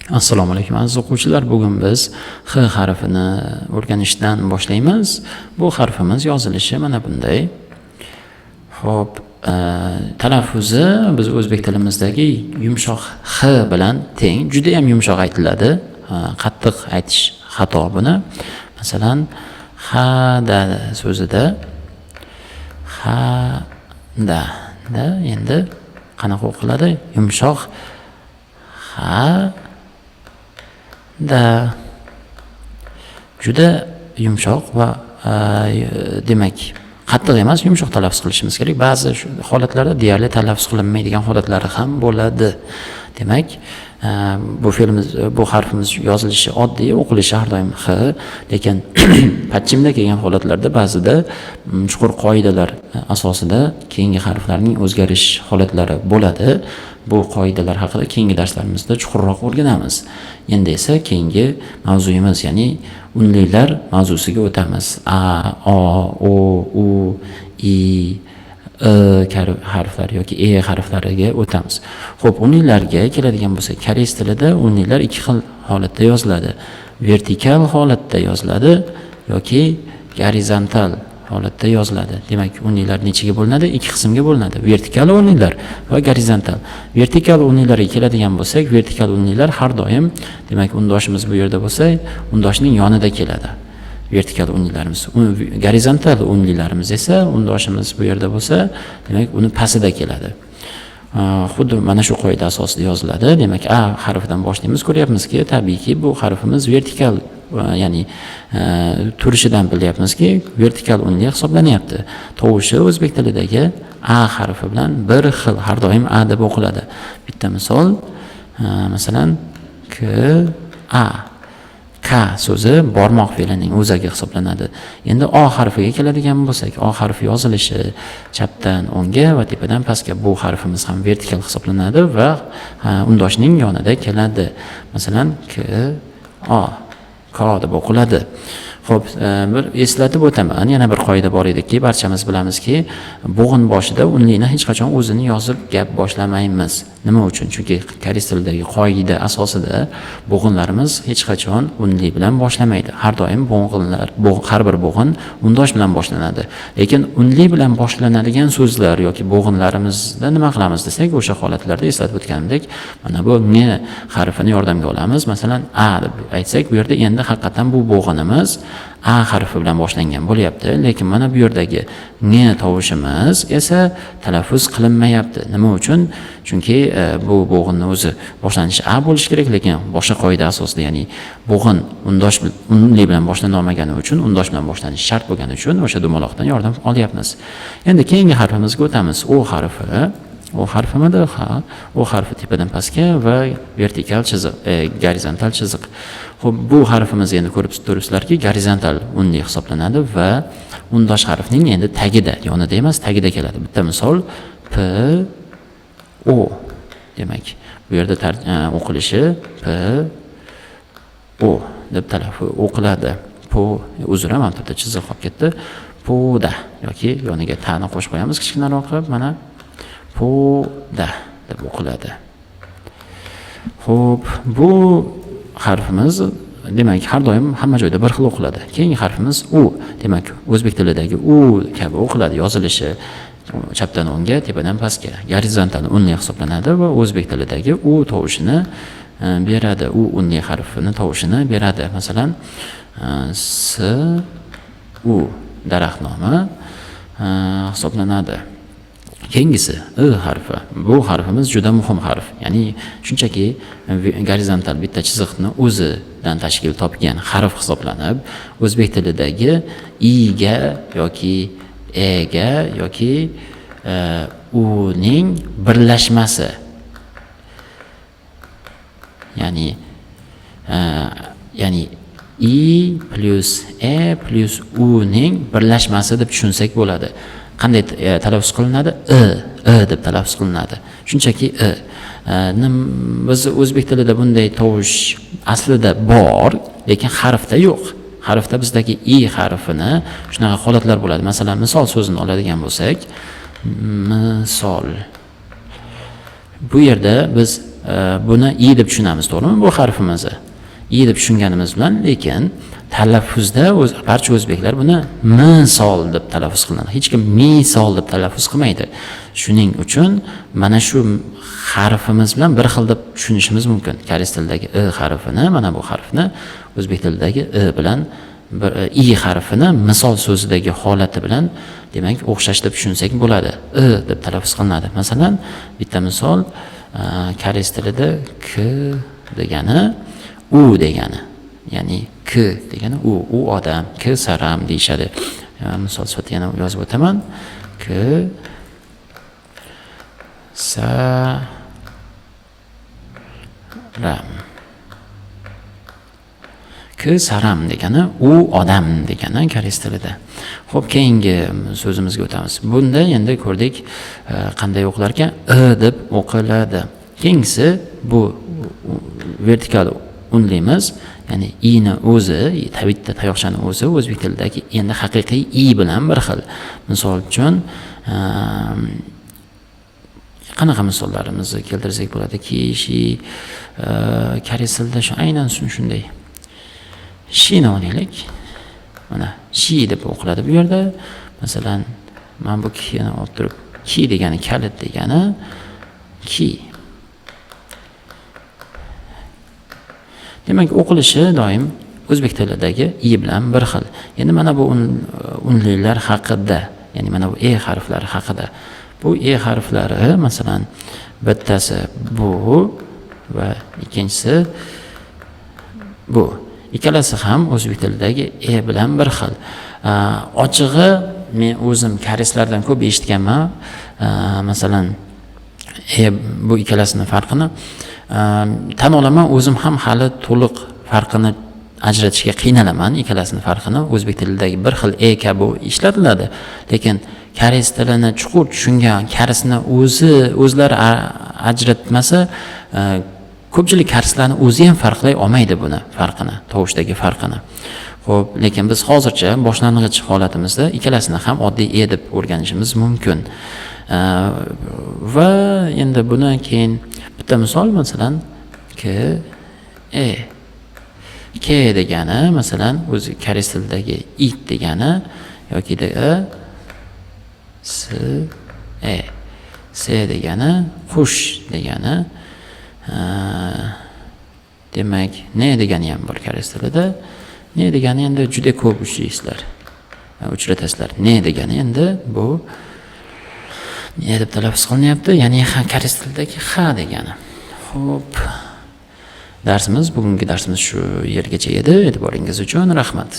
Assalomu alaykum aziz o'quvchilar. Bugun biz H harfini o'rganishdan boshlaymiz. Bu harfimiz yozilishi mana bunday. Xo'p, talaffuzi biz o'zbek tilimizdagi yumshoq H bilan teng, juda ham yumshoq aytiladi. Qattiq aytish xato buni. Masalan, hada so'zida hada endi qanaqa o'qiladi? Yumshoq ha da juda yumshoq va demak qattiq emas, yumshoq talaffuz qilishimiz kerak. Ba'zi holatlarda deyarli talaffuz qilinmaydigan holatlari ham bo'ladi. Demak, bu harfimiz yozilishi oddiy, o'qilishi har doim H, lekin patchimda kelgan holatlarda ba'zida chuqur qoidalar asosida keyingi harflarning o'zgarish holatlari bo'ladi. Bu qoidalar haqida keyingi darslarimizda chuqurroq o'rganamiz. Endi esa keyingi mavzuyimiz, ya'ni unlilar mavzusiga o'tamiz. A, O, O, U, I, harflari yoki harflariga o'tamiz. Xo'p, unlilarga keladigan bo'lsak, koreys tilida unlilar ikki xil holatda yoziladi. Vertikal holatda yoziladi yoki gorizontal holatda yoziladi. Demak, unlilar nechaga bo'linadi? Ikki qismga bo'linadi. Vertikal unlilar va gorizontal. Vertikal unlilarga keladigan bo'lsak, vertikal unlilar har doim, demak, undoshimiz bu yerda bo'lsa, undoshning yonida keladi. Vertikal unlilarimiz. Gorizontal unlilarimiz esa undoshimiz bu yerda bo'lsa, demak, uni pastida keladi. Xuddi mana shu qoida asosida yoziladi. Demak, A harfidan boshlaymiz. Ko'ryapmizki, tabiiyki bu harfimiz vertikal, ya'ni turishidan bilyapmizki, vertikal unli hisoblanyapti. Tovushi o'zbek tilidagi A harfi bilan bir xil, har doim A deb o'qiladi. Bitta misol, masalan, K A. K so'zi barmoq fe'lining o'zagi hisoblanadi. Endi O harfiga keladigan bo'lsak, O harfi yozilishi chapdan o'ngga va tepadan pastga. Bu harfimiz ham vertikal hisoblanadi va undoshning yonida keladi. Masalan, K O, K deb o'qiladi. Xo'p, bir eslatib o'taman. Yana bir qoida bor ediki, barchamiz bilamizki, bo'g'in boshida unlini hech qachon o'zini yozib gap boshlamaymiz. Nima uchun? Chunki koreys tilidagi qoida asosida bo'g'inlarimiz hech qachon unli bilan boshlamaydi. Har doim har bir bo'g'in undosh bilan boshlanadi. Lekin unli bilan boshlanadigan so'zlar yoki bo'g'inlarimizda nima qilamiz desak, o'sha holatlarda eslatib o'tganimdek, mana bu N harfini yordamga olamiz. Masalan, A deb aytsak, bu yerda endi haqiqatan bu bo'g'inimiz A harfi bilan boshlangan bo'lyapti, lekin mana bu yerdagi N tovushimiz esa talaffuz qilinmayapti. Nima uchun? Chunki bu bo'g'inning o'zi boshlanishi A bo'lishi kerak, lekin boshqa qoida asosida, ya'ni bo'g'in unli bilan boshlana olmagani uchun, undosh bilan boshlanishi shart bo'lgani uchun o'sha dumaloqdan yordam olyapmiz. Endi keyingi harfimizga o'tamiz. O harfi. O harfimida O harfi tepadan pastga va vertikal chiziq, gorizontal chiziq. Xo'p, bu harfimiz endi ko'rib turibsizlarki, gorizontal unli hisoblanadi va undosh harfning endi tagida, yonida emas, tagida keladi. Bitta misol, P O. Demak, bu yerda o'qilishi P O deb talaffuz o'qiladi. Uzr, mana bitta chiziq qolib ketdi. Poda yoki yoniga ta'ni qo'shib qo'yamiz kichkinaroq qilib, mana poda deb o'qiladi. Xo'p, bu harfimiz demak har doim hamma joyda bir xil o'qiladi. Keyingi harfimiz U. Demak, o'zbek tilidagi U kabi o'qiladi. Yozilishi chapdan o'ngga, tepadan pastga. Gorizontal unli hisoblanadi va o'zbek tilidagi U tovushini beradi. U unli harfini tovushini beradi. Masalan, S U daraxt nomi hisoblanadi. Keyingisi I harfi. Bu harfimiz juda muhim harf. Ya'ni shunchaki gorizontal bitta chiziqni o'zidan tashkil topgan harf hisoblanib, o'zbek tilidagi I ga yoki E ga yoki U ning birlashmasi. Ya'ni I plus E plus U ning birlashmasi deb tushunsak bo'ladi. Qanday talaffuz qilinadi? I deb talaffuz qilinadi. Shunchaki I. Biz o'zbek tilida bunday tovush aslida bor, lekin harfda yo'q. Harfda bizdagi I harfini shunaqa holatlar bo'ladi. Masalan, misol so'zini oladigan bo'lsak, misol. Bu yerda biz buni i deb tushunamiz, to'g'rimi? Bu harfimizni i deb tushunganimiz bilan, lekin talaffuzda barcha o'zbeklar buni misol deb talaffuz qiladi. Hech kim misol deb talaffuz qilmaydi. Shuning uchun mana shu harfimiz bilan bir xil deb tushunishimiz mumkin. Koreys tilidagi i harfini, mana bu harfni o'zbek tilidagi i bilan i harfini misol so'zidagi holati bilan demak o'xshash deb tushunsak bo'ladi. I deb talaffuz qilinadi. Masalan, bitta misol koreys tilida k degani u degani. Ya'ni k degani u odam, k saram deyshadi. Misol sifatida yana yozib o'taman. K saram. K saram degani u odam degani koreys tilida. Xo'p, keyingi so'zimizga o'tamiz. Bunda endi ko'rdik qanday o'qilar ekan, i deb o'qiladi. Keyingisi bu vertikal unlimiz, ya'ni i ni o'zi, bitta tayoqchani o'zi o'zbek tilidagi endi haqiqiy i bilan bir xil. Misol uchun qanaqa misollarimizni keltirsak bo'ladiki, koreys tilida shu aynan shunday. Shini olaylik. Mana shi deb o'qiladi bu yerda. Masalan, men bu kini olib turib, ki degani kalit degani ki. Demak, o'qilishi doim o'zbek tilidagi i bilan bir xil. Endi mana bu unlilar haqida, ya'ni mana bu e harflari haqida. Bu e harflari, masalan, bittasi bu va ikkinchisi bu. Ikkalasi ham o'zbek tilidagi e bilan bir xil. Ochig'i men o'zim koreyslardan ko'p eshitganman. Masalan, bu ikkalasining farqini tan olaman, o'zim ham hali to'liq farqini ajratishga qiynalaman. Ikkalasining farqini o'zbek tilidagi bir xil e kabi ishlatiladi, lekin koreys tilini chuqur tushungan koreysni o'zlari ajratmasa, ko'pchilik koreyslarning o'zi ham farqlay olmaydi buni farqini, tovushdagi farqini. Xo'p, lekin biz hozircha boshlang'ich holatimizda ikkalasini ham oddiy e deb o'rganishimiz mumkin. Va endi bundan keyin bitta misol, masalan, k degani, masalan, o'zi koreys tilidagi it degani yoki s degani qush degani. Demak, ne degani ham bor koreys tilida. Ne degani endi juda ko'p uchratasizlar. Ne degani endi bu ne deb talaffuz qilinyapti? Ya'ni koreys tilidagi ha degani. Xo'p. Bugungi darsimiz shu yergacha edi. E'tiboringiz uchun rahmat.